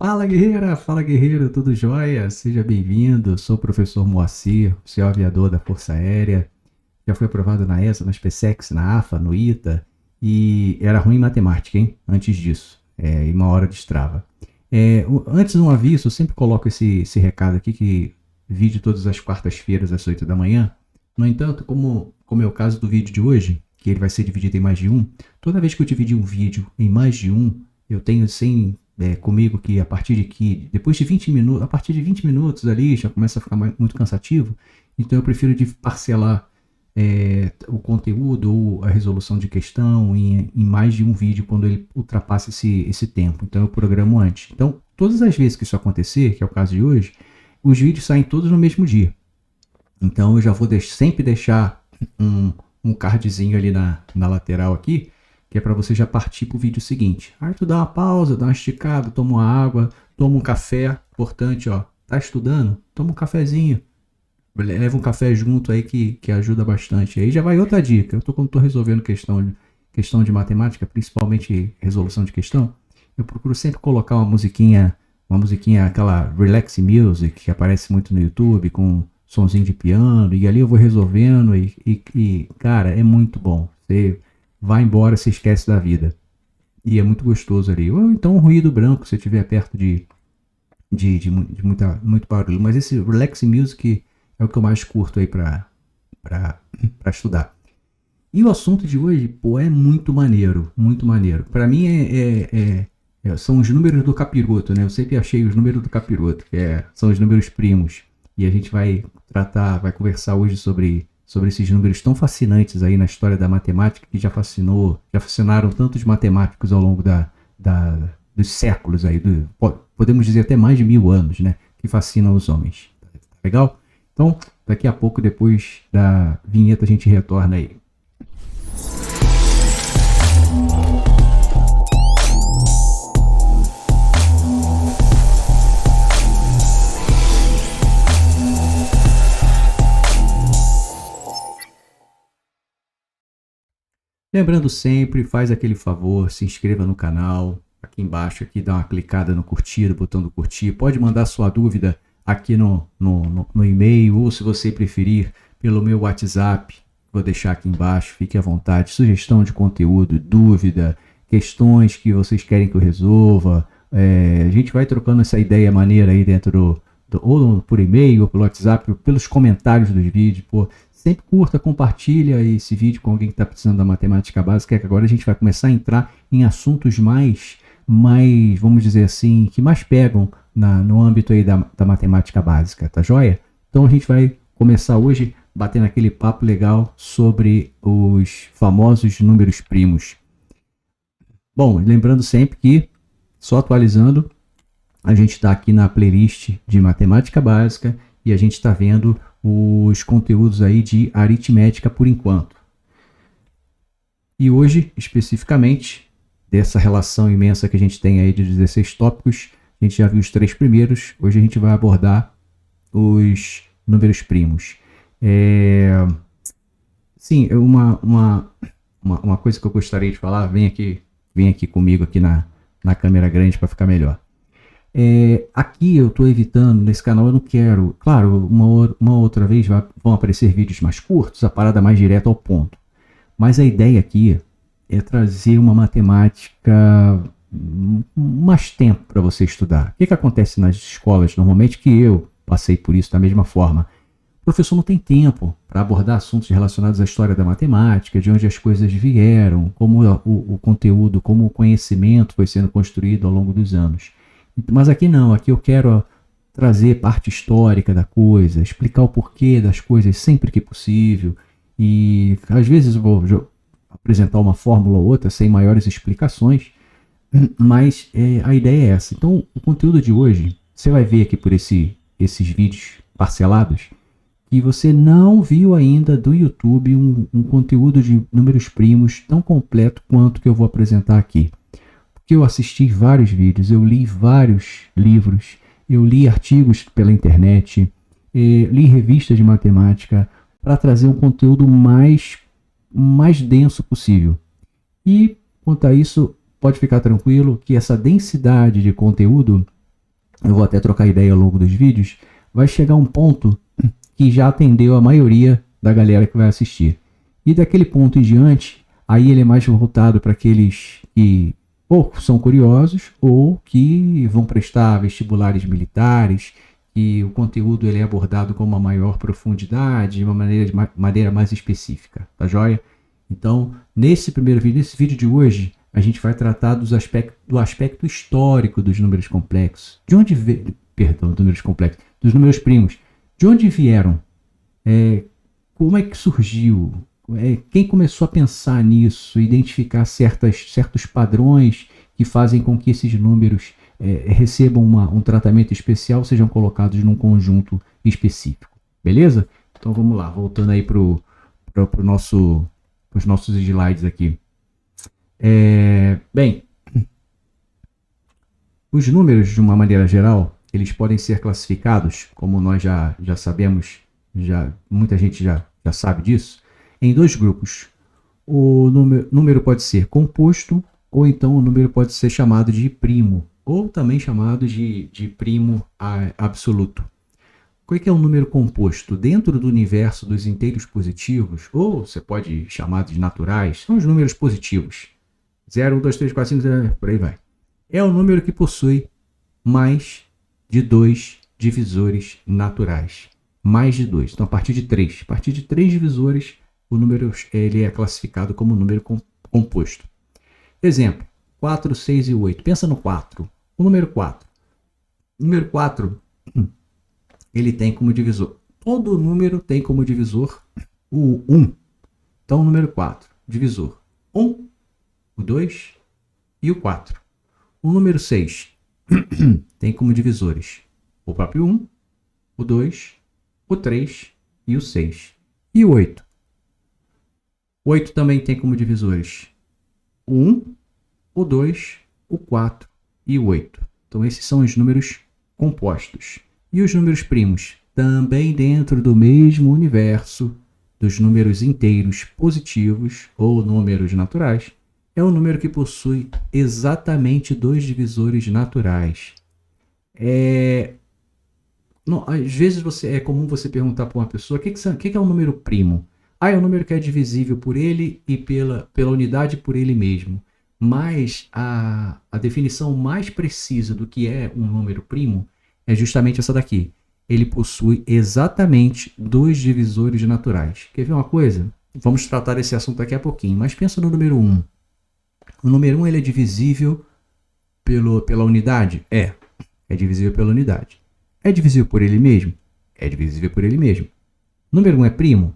Fala guerreira, fala guerreiro, tudo jóia? Seja bem-vindo, sou o professor Moacir, seu aviador da Força Aérea. Já fui aprovado na ESA, na SpaceX, na AFA, no ITA e era ruim em matemática, hein? Antes disso, e uma hora de Strava. Antes de um aviso, eu sempre coloco esse recado aqui que vídeo todas as quartas-feiras às 8 da manhã. No entanto, como é o caso do vídeo de hoje, que ele vai ser dividido em mais de um, toda vez que eu dividir um vídeo em mais de um, eu tenho sem comigo que depois de 20 minutos, a partir de 20 minutos ali já começa a ficar muito cansativo, então eu prefiro de parcelar o conteúdo ou a resolução de questão em mais de um vídeo quando ele ultrapassa esse tempo. Então eu programo antes. Então, todas as vezes que isso acontecer, que é o caso de hoje, os vídeos saem todos no mesmo dia. Então eu já vou sempre deixar um cardzinho ali na lateral aqui, que é para você já partir para o vídeo seguinte. Aí tu dá uma pausa, dá uma esticada, toma uma água, toma um café. Importante, ó, tá estudando? Toma um cafezinho. Leva um café junto aí que ajuda bastante. Aí já vai outra dica. Quando tô resolvendo questão de matemática, principalmente resolução de questão, eu procuro sempre colocar uma musiquinha, aquela relax music que aparece muito no YouTube com sonzinho de piano, e ali eu vou resolvendo cara, é muito bom. Você vai embora, se esquece da vida. E é muito gostoso ali. Ou então um ruído branco, se estiver perto de muito barulho. Mas esse relax music é o que eu mais curto aí pra estudar. E o assunto de hoje, pô, é muito maneiro, muito maneiro. Pra mim são os números do capiroto, né? Eu sempre achei os números do capiroto, são os números primos. E a gente vai conversar hoje sobre esses números tão fascinantes aí na história da matemática, que já fascinaram tantos matemáticos ao longo dos séculos aí, podemos dizer até mais de 1000 anos, né? Que fascinam os homens. Tá legal? Então, daqui a pouco, depois da vinheta, a gente retorna aí. Lembrando sempre, faz aquele favor, se inscreva no canal, aqui embaixo, aqui dá uma clicada no curtir, no botão do curtir, pode mandar sua dúvida aqui no e-mail, ou se você preferir, pelo meu WhatsApp, vou deixar aqui embaixo, fique à vontade, sugestão de conteúdo, dúvida, questões que vocês querem que eu resolva, a gente vai trocando essa ideia maneira aí dentro ou por e-mail, ou pelo WhatsApp, ou pelos comentários dos vídeos, pô. Sempre curta, compartilha esse vídeo com alguém que está precisando da matemática básica, que agora a gente vai começar a entrar em assuntos mais vamos dizer assim, que mais pegam no âmbito aí da matemática básica, tá joia? Então a gente vai começar hoje batendo aquele papo legal sobre os famosos números primos. Bom, lembrando sempre que, só atualizando, a gente está aqui na playlist de matemática básica e a gente está vendo os conteúdos aí de aritmética por enquanto. E hoje, especificamente, dessa relação imensa que a gente tem aí de 16 tópicos, a gente já viu os 3 primeiros, hoje a gente vai abordar os números primos. Sim, uma coisa que eu gostaria de falar, vem aqui comigo aqui na câmera grande para ficar melhor. Aqui eu estou evitando, nesse canal eu não quero, claro, uma outra vez vão aparecer vídeos mais curtos, a parada mais direta ao ponto, mas a ideia aqui é trazer uma matemática mais tempo para você estudar. O que acontece nas escolas normalmente, que eu passei por isso da mesma forma? O professor não tem tempo para abordar assuntos relacionados à história da matemática, de onde as coisas vieram, como o conteúdo, como o conhecimento foi sendo construído ao longo dos anos. Mas aqui não, aqui eu quero trazer parte histórica da coisa, explicar o porquê das coisas sempre que possível, e às vezes eu vou apresentar uma fórmula ou outra sem maiores explicações, mas a ideia é essa. Então o conteúdo de hoje, você vai ver aqui por esses vídeos parcelados, que você não viu ainda do YouTube um conteúdo de números primos tão completo quanto que eu vou apresentar aqui. Eu assisti vários vídeos, eu li vários livros, eu li artigos pela internet, li revistas de matemática para trazer um conteúdo mais denso possível. E quanto a isso, pode ficar tranquilo que essa densidade de conteúdo eu vou até trocar ideia ao longo dos vídeos, vai chegar um ponto que já atendeu a maioria da galera que vai assistir. E daquele ponto em diante, aí ele é mais voltado para aqueles que ou são curiosos ou que vão prestar vestibulares militares, e o conteúdo ele é abordado com uma maior profundidade, de uma maneira mais específica, tá joia? Então, nesse vídeo de hoje, a gente vai tratar do aspecto histórico dos números complexos. De onde veio, perdão, números complexos, dos números primos. De onde vieram? Como é que surgiu? Quem começou a pensar nisso, identificar certos padrões que fazem com que esses números recebam um tratamento especial, sejam colocados num conjunto específico. Beleza? Então vamos lá, voltando aí para os nossos slides aqui. Bem, os números, de uma maneira geral, eles podem ser classificados, como nós já sabemos, muita gente já sabe disso, em dois grupos. O número pode ser composto, ou então o número pode ser chamado de primo, ou também chamado de primo absoluto. O que é um número composto? Dentro do universo dos inteiros positivos, ou você pode chamar de naturais, são os números positivos. 0, 1, 2, 3, 4, 5, por aí vai. É o número que possui mais de 2 divisores naturais. Mais de 2. Então, a partir de 3. A partir de 3 divisores, o número ele é classificado como número composto. Exemplo, 4, 6 e 8. Pensa no 4. O número 4. O número 4, ele tem como divisor. Todo número tem como divisor o 1. Então, o número 4, divisor 1, o 2 e o 4. O número 6 tem como divisores o próprio 1, o 2, o 3 e o 6. E o 8? O 8 também tem como divisores o 1, o 2, o 4 e o 8. Então esses são os números compostos. E os números primos? Também dentro do mesmo universo dos números inteiros positivos ou números naturais, é um número que possui exatamente 2 divisores naturais. Às vezes é comum você perguntar para uma pessoa o que é um número primo. É um número que é divisível por ele e pela unidade por ele mesmo. Mas a definição mais precisa do que é um número primo é justamente essa daqui. Ele possui exatamente 2 divisores naturais. Quer ver uma coisa? Vamos tratar esse assunto daqui a pouquinho, mas pensa no número 1. O número 1 ele é divisível pela unidade? É divisível pela unidade. É divisível por ele mesmo? É divisível por ele mesmo. O número 1 é primo?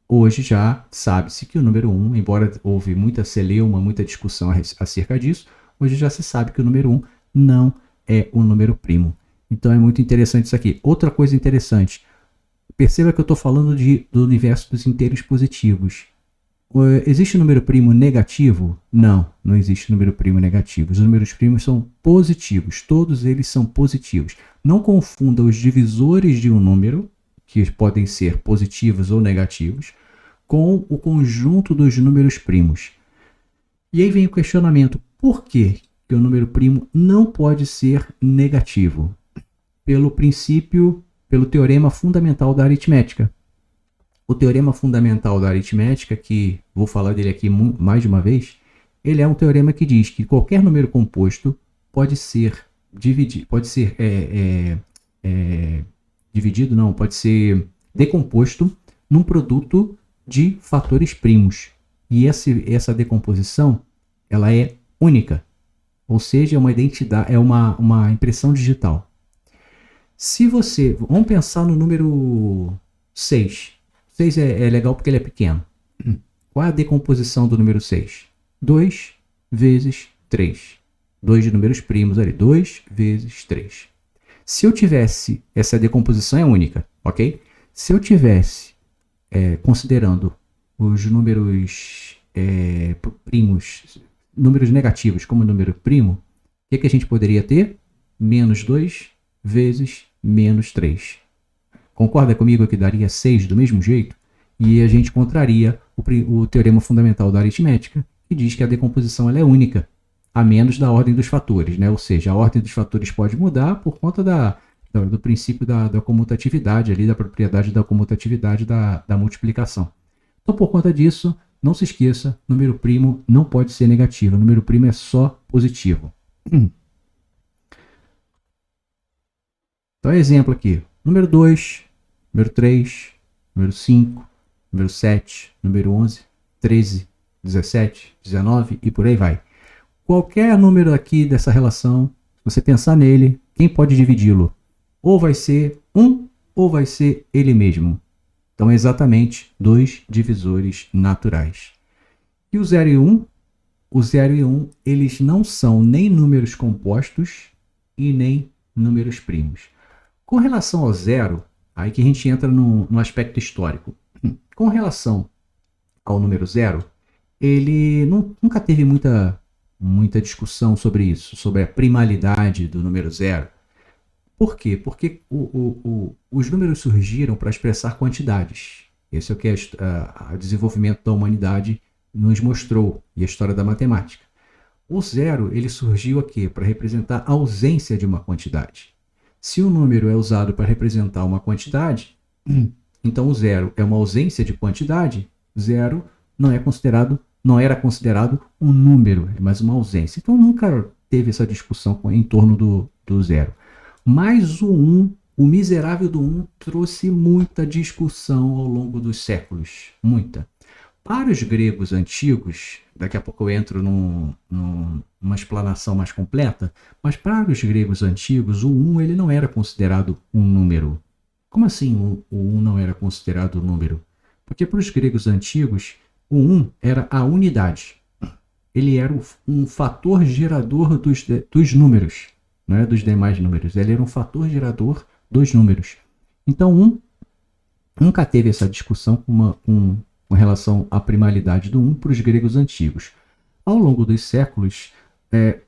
Hoje já sabe-se que o número 1, embora houve muita celeuma, muita discussão acerca disso, hoje já se sabe que o número 1 não é um número primo. Então é muito interessante isso aqui. Outra coisa interessante, perceba que eu estou falando do universo dos inteiros positivos. Existe número primo negativo? Não existe número primo negativo. Os números primos são positivos, todos eles são positivos. Não confunda os divisores de um número, que podem ser positivos ou negativos, com o conjunto dos números primos. E aí vem o questionamento, por que o número primo não pode ser negativo? Pelo teorema fundamental da aritmética. O teorema fundamental da aritmética, que vou falar dele aqui mais de uma vez, ele é um teorema que diz que qualquer número composto pode ser decomposto num produto de fatores primos. E essa decomposição, ela é única. Ou seja, é uma identidade, é uma impressão digital. Vamos pensar no número 6. 6 é legal porque ele é pequeno. Qual é a decomposição do número 6? 2 vezes 3. 2 de números primos ali. 2 vezes 3. Se eu tivesse, essa decomposição é única, ok? Se eu tivesse, considerando os números primos, números negativos como número primo, o que a gente poderia ter? Menos 2 vezes menos 3. Concorda comigo que daria 6 do mesmo jeito? E a gente encontraria o teorema fundamental da aritmética, que diz que a decomposição ela é única. a menos da ordem dos fatores, né? Ou seja, a ordem dos fatores pode mudar por conta do princípio da comutatividade, ali, da propriedade da comutatividade da multiplicação. Então, por conta disso, não se esqueça, número primo não pode ser negativo, número primo é só positivo. Então, exemplo aqui, número 2, número 3, número 5, número 7, número 11, 13, 17, 19 e por aí vai. Qualquer número aqui dessa relação, se você pensar nele, quem pode dividi-lo? Ou vai ser 1 ou vai ser ele mesmo. Então, é exatamente dois divisores naturais. E o 0 e 1? O 0 e 1, eles não são nem números compostos e nem números primos. Com relação ao 0, aí que a gente entra no aspecto histórico. Com relação ao número 0, ele nunca teve muita discussão sobre isso, sobre a primalidade do número 0. Por quê? Porque os números surgiram para expressar quantidades. Esse é o que o desenvolvimento da humanidade nos mostrou, e a história da matemática. O 0 ele surgiu aqui para representar a ausência de uma quantidade. Se o número é usado para representar uma quantidade, então o 0 é uma ausência de quantidade, 0 não era considerado um número, mas uma ausência. Então nunca teve essa discussão em torno do 0. Mas o 1, o miserável do 1, trouxe muita discussão ao longo dos séculos. Muita. Para os gregos antigos, daqui a pouco eu entro numa explanação mais completa, mas para os gregos antigos, o 1 ele não era considerado um número. Como assim o 1 não era considerado um número? Porque para os gregos antigos, o 1 era a unidade. Ele era um fator gerador dos números, não é dos demais números. Ele era um fator gerador dos números. Então, 1 nunca teve essa discussão com relação à primalidade do 1 para os gregos antigos. Ao longo dos séculos,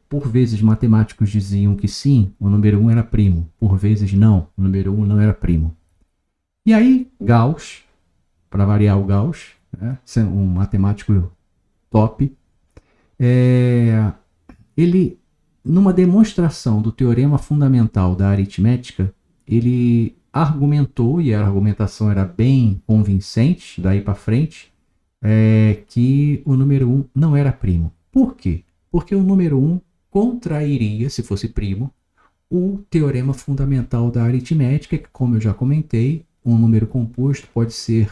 por vezes matemáticos diziam que sim, o número 1 era primo. Por vezes não, o número 1 não era primo. E aí, Gauss, para variar o Gauss, um matemático top, ele, numa demonstração do teorema fundamental da aritmética, ele argumentou, e a argumentação era bem convincente, daí para frente, que o número 1 não era primo. Por quê? Porque o número 1 contrairia, se fosse primo, o teorema fundamental da aritmética, que, como eu já comentei, um número composto pode ser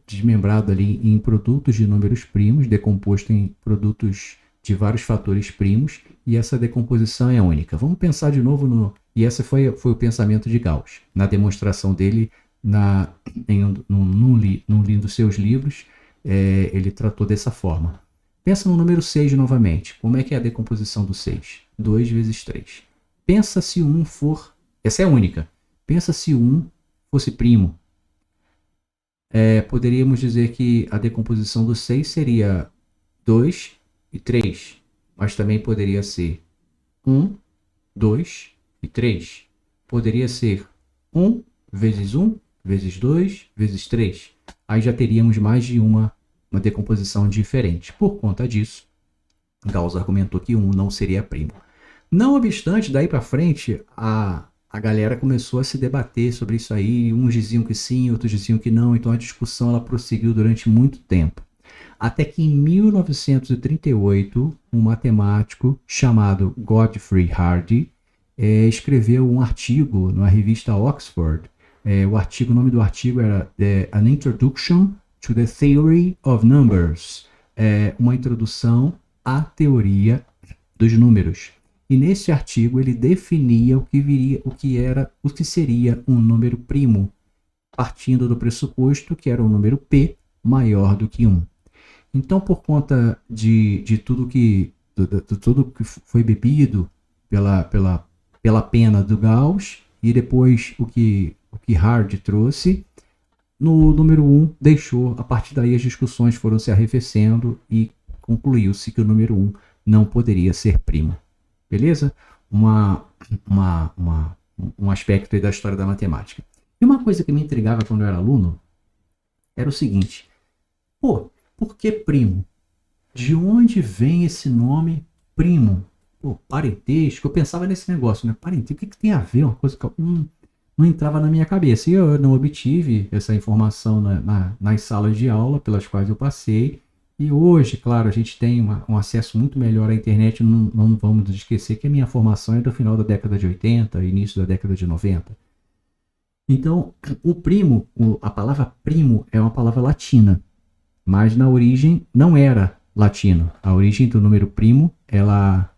desmembrado ali em produtos de números primos, decomposto em produtos de vários fatores primos, e essa decomposição é única. Vamos pensar de novo e esse foi o pensamento de Gauss, na demonstração dele num dos seus livros, ele tratou dessa forma. Pensa no número 6 novamente. Como é que é a decomposição do 6? 2 vezes 3. Pensa se o 1 for... Essa é única. Pensa se o 1 fosse primo. Poderíamos dizer que a decomposição do 6 seria 2 e 3. Mas também poderia ser 1, 2 e 3. Poderia ser 1 vezes 1 vezes 2 vezes 3. Aí já teríamos mais de uma decomposição diferente. Por conta disso, Gauss argumentou que 1 não seria primo. Não obstante, daí para frente, a galera começou a se debater sobre isso aí. Uns diziam que sim, outros diziam que não. Então a discussão ela prosseguiu durante muito tempo. Até que em 1938, um matemático chamado Godfrey Hardy escreveu um artigo na revista Oxford. O nome do artigo era An Introduction to the Theory of Numbers, uma introdução à teoria dos números. E nesse artigo ele definia o que seria um número primo, partindo do pressuposto que era um número p maior do que 1. Então, por conta de tudo que foi bebido pela pena do Gauss e depois o que Hardy trouxe, no número 1 deixou, a partir daí as discussões foram se arrefecendo e concluiu-se que o número 1 não poderia ser primo. Beleza? Um aspecto aí da história da matemática. E uma coisa que me intrigava quando eu era aluno era o seguinte: por que primo? De onde vem esse nome primo, pô, parentesco, eu pensava nesse negócio, né? Parentesco, o que tem a ver uma coisa que não entrava na minha cabeça. E eu não obtive essa informação nas salas de aula pelas quais eu passei. E hoje, claro, a gente tem um acesso muito melhor à internet, não vamos esquecer que a minha formação é do final da década de 80, início da década de 90. Então, o primo, a palavra primo é uma palavra latina, mas na origem não era latino. A origem do número primo, ela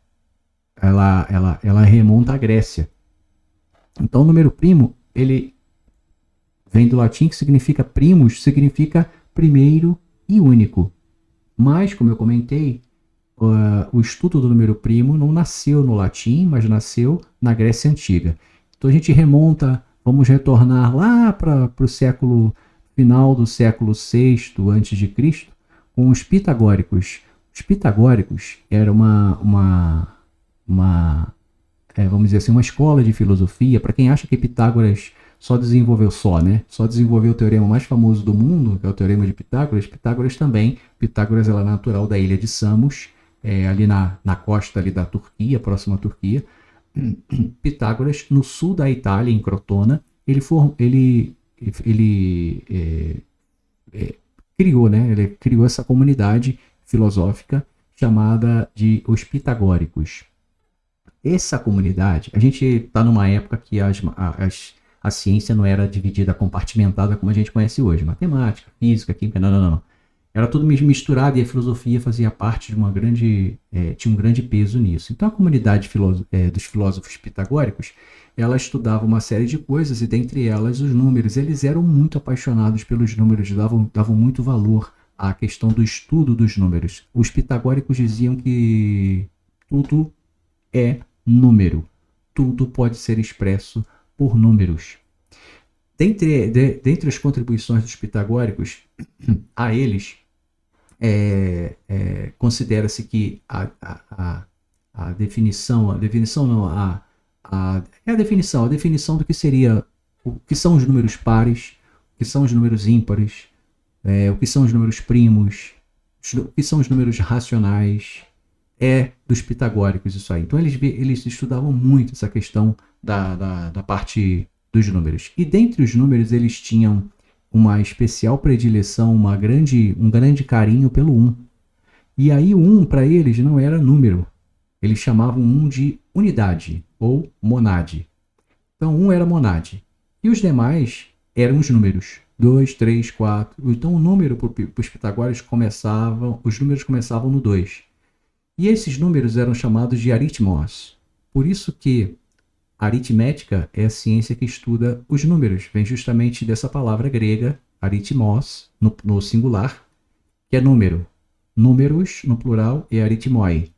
remonta à Grécia. Então, o número primo, ele vem do latim, que significa primus, significa primeiro e único. Mas, como eu comentei, o estudo do número primo não nasceu no latim, mas nasceu na Grécia Antiga. Então a gente remonta, vamos retornar lá para o século final do século VI a.C., com os pitagóricos. Os pitagóricos era vamos dizer assim, uma escola de filosofia. Para quem acha que Pitágoras só desenvolveu só desenvolveu o teorema mais famoso do mundo, que é o teorema de Pitágoras. Pitágoras ela é natural da ilha de Samos, ali na costa ali da Turquia, próxima à Turquia. Pitágoras, no sul da Itália, em Crotona, ele criou essa comunidade filosófica chamada de os pitagóricos. Essa comunidade, a gente está numa época que a ciência não era dividida, compartimentada como a gente conhece hoje. Matemática, física, química, não. Era tudo misturado e a filosofia fazia parte de tinha um grande peso nisso. Então a comunidade dos filósofos pitagóricos, ela estudava uma série de coisas e dentre elas os números. Eles eram muito apaixonados pelos números, davam muito valor à questão do estudo dos números. Os pitagóricos diziam que tudo é número. Tudo pode ser expresso por números. Dentre as contribuições dos pitagóricos, a eles, considera-se que a definição do que seria, o que são os números pares, o que são os números ímpares, o que são os números primos, o que são os números racionais, dos pitagóricos isso aí. Então eles estudavam muito essa questão da parte dos números. E dentre os números eles tinham uma especial predileção, um grande carinho pelo 1. E aí o 1 para eles não era número. Eles chamavam 1 de unidade ou monade. Então 1 era monade. E os demais eram os números. 2, 3, 4. Então o número para os pitagóricos os números começavam no 2. E esses números eram chamados de aritmos. Por isso que a aritmética é a ciência que estuda os números. Vem justamente dessa palavra grega, aritmos, no singular, que é número. Números, no plural, é aritmoi.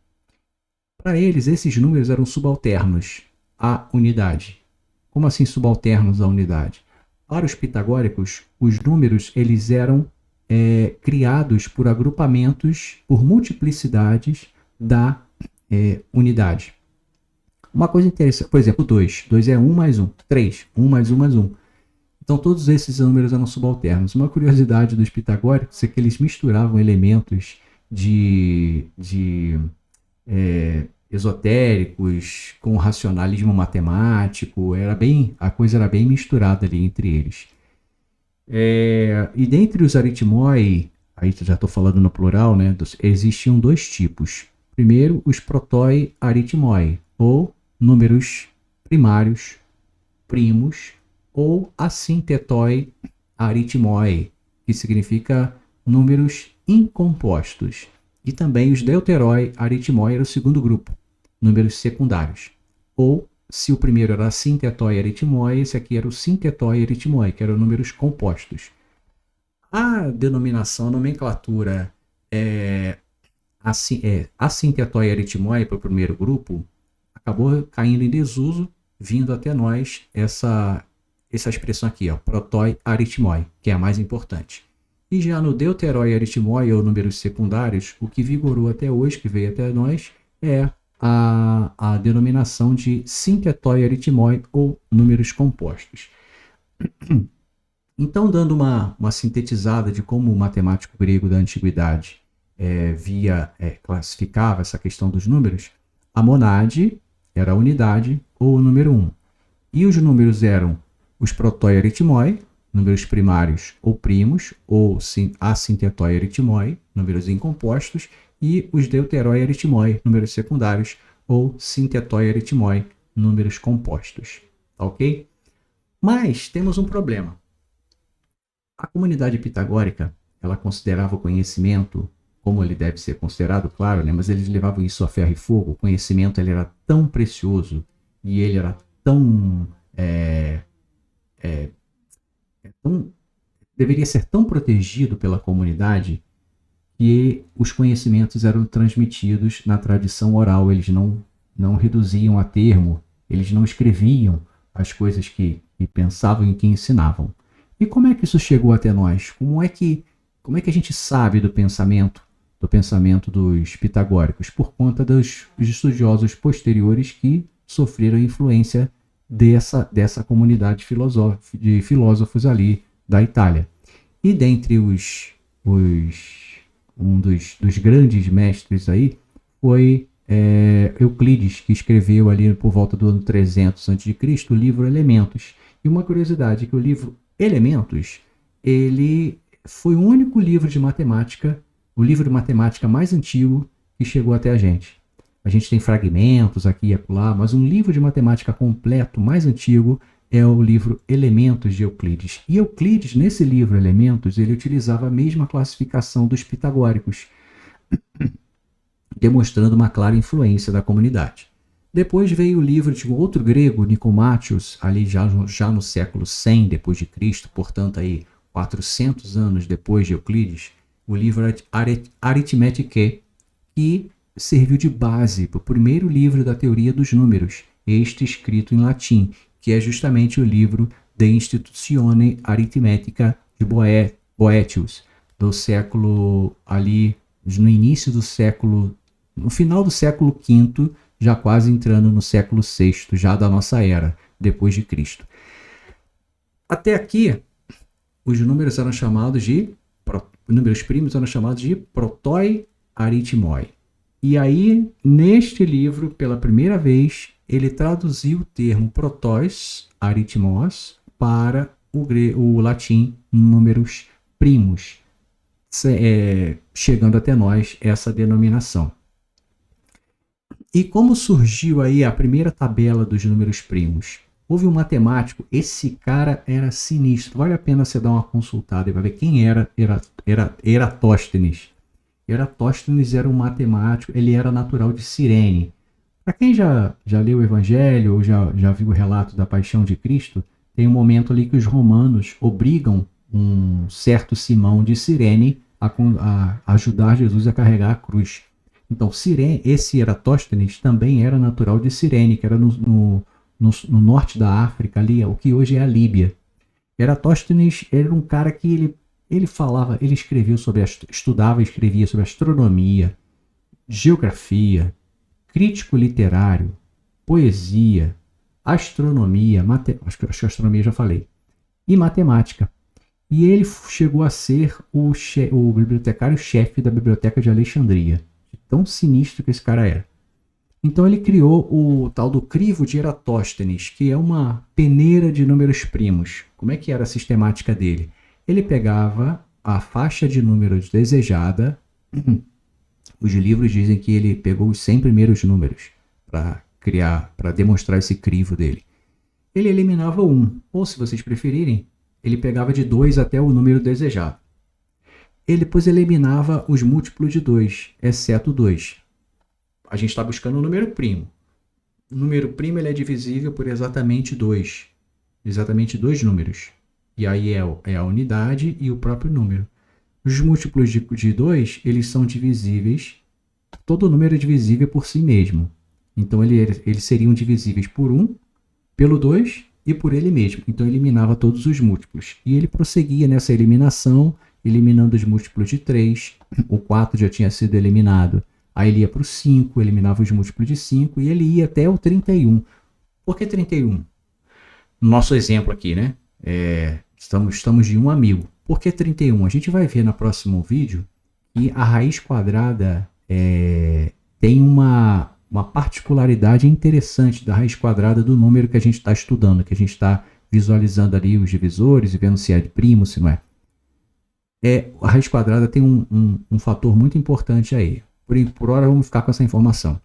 Para eles, esses números eram subalternos à unidade. Como assim subalternos à unidade? Para os pitagóricos, os números eles eram criados por agrupamentos, por multiplicidades da unidade. Uma coisa interessante, por exemplo, 2. 2 é 1 mais 1. 3. 1 mais 1 mais 1. Então todos esses números eram subalternos. Uma curiosidade dos pitagóricos é que eles misturavam elementos esotéricos com racionalismo matemático. A coisa era bem misturada ali entre eles. E dentre os aritmoi, aí já estou falando no plural, né? Existiam 2 tipos. Primeiro, os protoi aritmoi, ou números primários, primos, ou assintetoi aritmoi, que significa números incompostos. E também os deuteroi aritmoi era o segundo grupo, números secundários. Ou, se o primeiro era assintetoi aritmoi, esse aqui era o sintetoi aritmoi, que eram números compostos. A denominação, a nomenclatura assintetoi aritmoi para o primeiro grupo acabou caindo em desuso, vindo até nós essa expressão aqui, protoi aritmoi, que é a mais importante. E já no deuteroi aritmoi, ou números secundários, o que vigorou até hoje, que veio até nós, é a denominação de sintetoi aritmoi, ou números compostos. Então, dando uma sintetizada de como o matemático grego da antiguidade classificava essa questão dos números, a mônade era a unidade ou o número 1. E os números eram os protói e aritmói, números primários ou primos, ou assintetói e aritmói, números incompostos, e os deuterói e aritmói, números secundários, ou sintetói e aritmói, números compostos. Ok? Mas temos um problema. A comunidade pitagórica, ela considerava o conhecimento, como ele deve ser considerado, claro, né? Mas eles levavam isso a ferro e fogo. O conhecimento ele era tão precioso e ele era tão, deveria ser tão protegido pela comunidade que os conhecimentos eram transmitidos na tradição oral. Eles não reduziam a termo, eles não escreviam as coisas que pensavam e que ensinavam. E como é que isso chegou até nós? Como é que a gente sabe do pensamento dos pitagóricos? Por conta dos estudiosos posteriores que sofreram influência dessa comunidade de filósofos ali da Itália. E dentre um dos grandes mestres aí foi Euclides, que escreveu ali por volta do ano 300 a.C. o livro Elementos. E uma curiosidade é que o livro Elementos, ele foi o único livro de matemática, o livro de matemática mais antigo que chegou até a gente. A gente tem fragmentos aqui e acolá, mas um livro de matemática completo mais antigo é o livro Elementos de Euclides. E Euclides, nesse livro Elementos, ele utilizava a mesma classificação dos pitagóricos, demonstrando uma clara influência da comunidade. Depois veio o livro de um outro grego, Nicomachos, ali já no século 100 depois de Cristo, portanto aí 400 anos depois de Euclides, o livro Arithmeticae, que serviu de base para o primeiro livro da teoria dos números, este escrito em latim, que é justamente o livro De Institutione Arithmetica de Boetius, do século ali, no início do século, no final do século V, já quase entrando no século VI, já da nossa era, depois de Cristo. Até aqui, os números eram chamados de, números primos eram chamados de protói aritmói. E aí, neste livro, pela primeira vez, ele traduziu o termo protóis aritmós para o latim números primos, chegando até nós essa denominação. E como surgiu aí a primeira tabela dos números primos? Houve um matemático, esse cara era sinistro, vale a pena você dar uma consultada e vai ver quem era Eratóstenes. Eratóstenes era um matemático, ele era natural de Cirene. Para quem já leu o Evangelho ou já viu o relato da Paixão de Cristo, tem um momento ali que os romanos obrigam um certo Simão de Cirene a ajudar Jesus a carregar a cruz. Então, esse Eratóstenes também era natural de Cirene, que era no norte da África, ali, o que hoje é a Líbia. Eratóstenes era um cara que ele falava, ele estudava e escrevia sobre astronomia, geografia, crítico literário, poesia, astronomia, acho que astronomia já falei, e matemática. E ele chegou a ser o bibliotecário-chefe da Biblioteca de Alexandria. Tão sinistro que esse cara era. Então ele criou o tal do crivo de Eratóstenes, que é uma peneira de números primos. Como é que era a sistemática dele? Ele pegava a faixa de números desejada. Os livros dizem que ele pegou os 100 primeiros números para demonstrar esse crivo dele. Ele eliminava 1, ou se vocês preferirem, ele pegava de 2 até o número desejado. Ele depois eliminava os múltiplos de 2, exceto 2. A gente está buscando o número primo. O número primo ele é divisível por exatamente 2. Exatamente 2 números. E aí é a unidade e o próprio número. Os múltiplos de 2, eles são divisíveis. Todo número é divisível por si mesmo. Então eles seriam divisíveis por 1, pelo 2 e por ele mesmo. Então eliminava todos os múltiplos. E ele prosseguia nessa eliminação, eliminando os múltiplos de 3. O 4 já tinha sido eliminado. Aí ele ia para o 5, eliminava os múltiplos de 5 e ele ia até o 31. Por que 31? Nosso exemplo aqui, né? Estamos de 1 a 1000. Por que 31? A gente vai ver no próximo vídeo E a raiz quadrada tem uma particularidade interessante da raiz quadrada do número que a gente está estudando, que a gente está visualizando ali os divisores e vendo se é primo, se não é. A raiz quadrada tem um fator muito importante aí. Por hora vamos ficar com essa informação.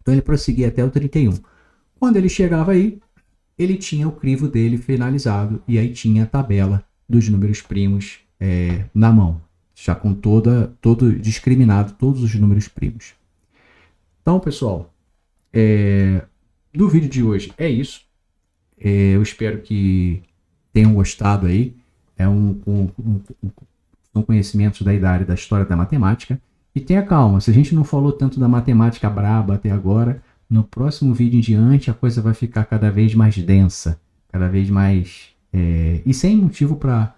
Então ele prosseguia até o 31. Quando ele chegava aí, ele tinha o crivo dele finalizado e aí tinha a tabela dos números primos na mão, já com todo discriminado, todos os números primos. Então, pessoal, do vídeo de hoje é isso. Eu espero que tenham gostado aí. São conhecimentos da área da história da matemática. E tenha calma, se a gente não falou tanto da matemática braba até agora, no próximo vídeo em diante a coisa vai ficar cada vez mais densa, cada vez mais... e sem motivo para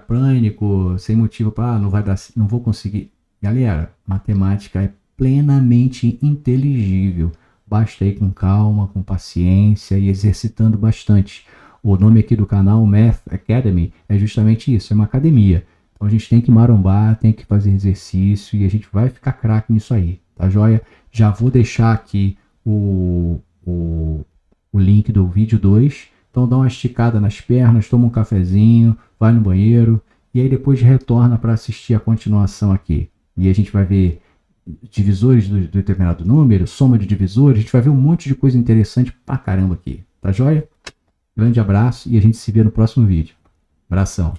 pânico, sem motivo para não vou conseguir. Galera, matemática é plenamente inteligível. Basta ir com calma, com paciência e exercitando bastante. O nome aqui do canal, Math Academy, é justamente isso, é uma academia. Então a gente tem que marombar, tem que fazer exercício e a gente vai ficar craque nisso aí, tá joia? Já vou deixar aqui o link do vídeo 2. Então dá uma esticada nas pernas, toma um cafezinho, vai no banheiro e aí depois retorna para assistir a continuação aqui. E a gente vai ver divisores do determinado número, soma de divisores, a gente vai ver um monte de coisa interessante pra caramba aqui, tá joia? Grande abraço e a gente se vê no próximo vídeo. Abração.